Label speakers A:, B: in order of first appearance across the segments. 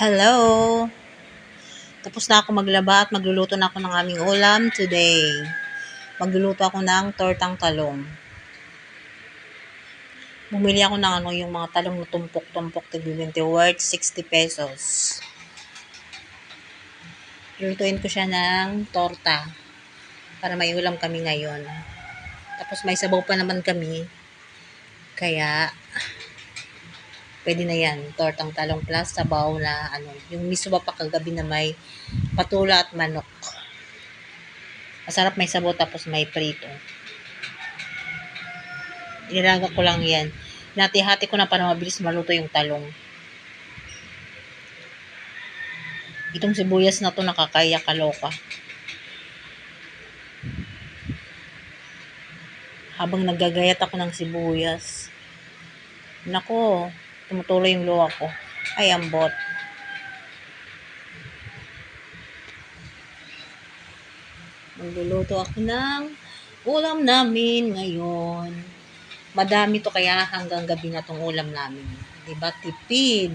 A: Hello! Tapos na ako maglaba at magluluto na ako ng aming ulam today. Magluluto ako ng tortang talong. Bumili ako ng yung mga talong na tumpok-tumpok tig-20 worth 60 pesos. Lulutuin ko siya ng torta para may ulam kami ngayon. Tapos may sabaw pa naman kami. Kaya pwede na yan. Tortang talong plus sabaw na yung miso pa kagabi na may patula at manok. Masarap, may sabaw tapos may prito. Inilaga ko lang yan. Hinati-hati ko na para mabilis maluto yung talong. Itong sibuyas na to nakakaya kaloka. Habang naggagayat ako ng sibuyas, nako, tumutuloy yung luha ko. Ay, ambot. Magluluto ako ng ulam namin ngayon. Madami to kaya hanggang gabi na tong ulam namin. Diba? Tipid.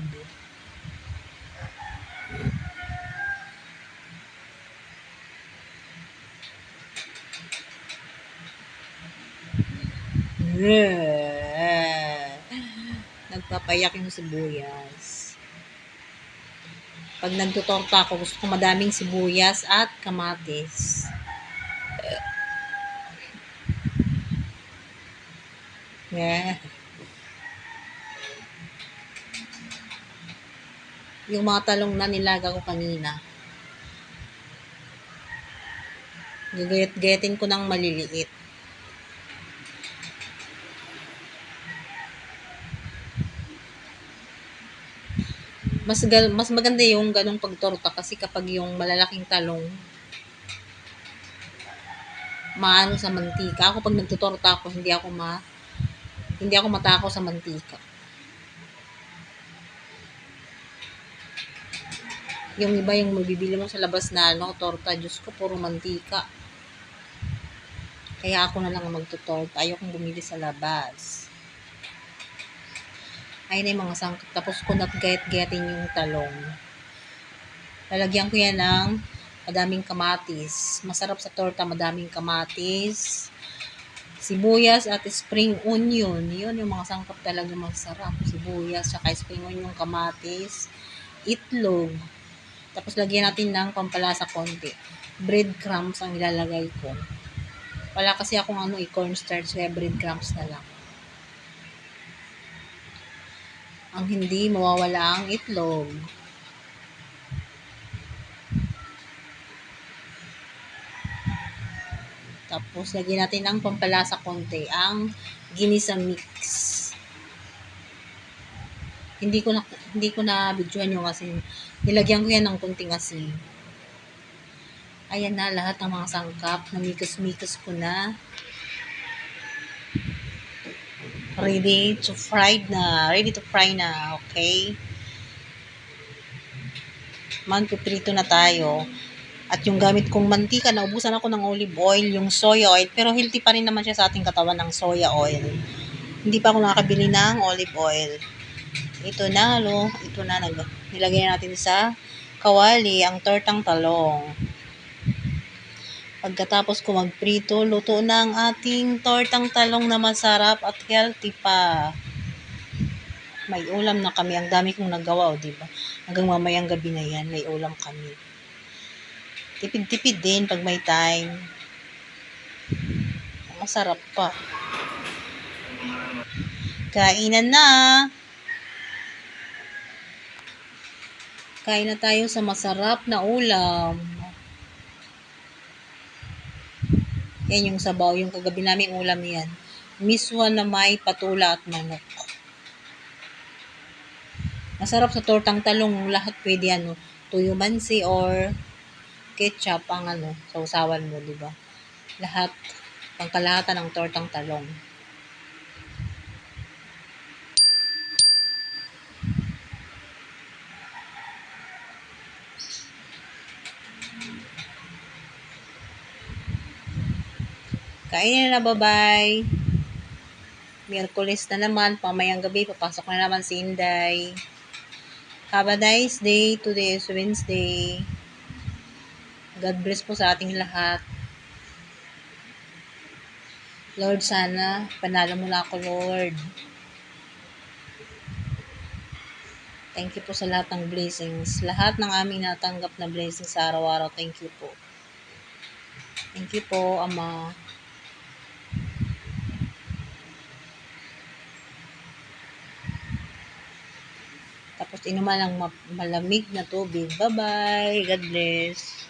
A: Nagpapayak yung sibuyas. Pag nagtutorta ako, gusto ko madaming sibuyas at kamatis. Yung mga talong na nilaga ko kanina, gagayat-gayatin ko ng maliliit. Mas maganda yung ganong pagtorta kasi kapag yung malalaking talong maano sa mantika. Ako pag nagtutorta ako, hindi ako matakaw sa mantika. Yung iba yung mabibili mo sa labas na torta, Diyos ko, puro mantika. Kaya ako na lang magtutorta. Ayokong bumili sa labas. Ayun na yung mga sangkap. Tapos ko nagayat-gayatin yung talong. Lalagyan ko yan ng madaming kamatis. Masarap sa torta, madaming kamatis, sibuyas at spring onion. Yun yung mga sangkap talaga masarap. Sibuyas, saka spring onion, kamatis, itlog. Tapos lagyan natin ng pampalasa konti. Breadcrumbs ang ilalagay ko. Wala kasi akong cornstarch, kaya breadcrumbs na lang. Ang hindi mawawala ang itlog. Tapos lagyan natin ng pampalasa konti, ang ginisa mix. Hindi ko na videoan yung asin. Nilagyan ko yan ng konting asin. Ayan na lahat ng mga sangkap. Namikos-mikos ko na. Ready to fry na. Okay? Magpiprito na tayo. At yung gamit kong mantika, naubusan ako ng olive oil, yung soya oil. Pero healthy pa rin naman siya sa ating katawan ng soya oil. Hindi pa ako nakakabili ng olive oil. Ito na, nilagay natin sa kawali ang tortang talong. Pagkatapos ko magprito, luto na ang ating tortang talong na masarap at healthy pa. May ulam na kami. Ang dami kong nagawa, diba? Hanggang mamayang gabi na yan, may ulam kami. Tipid-tipid din pag may time. Masarap pa. Kainan na! Kain na tayo sa masarap na ulam. Yan yung sabaw, yung kagabi naming ulam yan. Miswa na may patula at manok. Masarap sa tortang talong, lahat pwede tuyo mansi or ketchup ang sausawan mo, diba? Lahat, pangkalahatan ng tortang talong. Kainin na, bye-bye. Miyerkules na naman, pamayang gabi, papasok na naman si Inday. Have a nice day. Today is Wednesday. God bless po sa ating lahat. Lord, sana panalo mo na ako, Lord. Thank you po sa lahat ng blessings. Lahat ng aming natanggap na blessings sa araw-araw. Thank you po. Thank you po, Ama. Tapos inuman ng malamig na tubig. Bye-bye. God bless.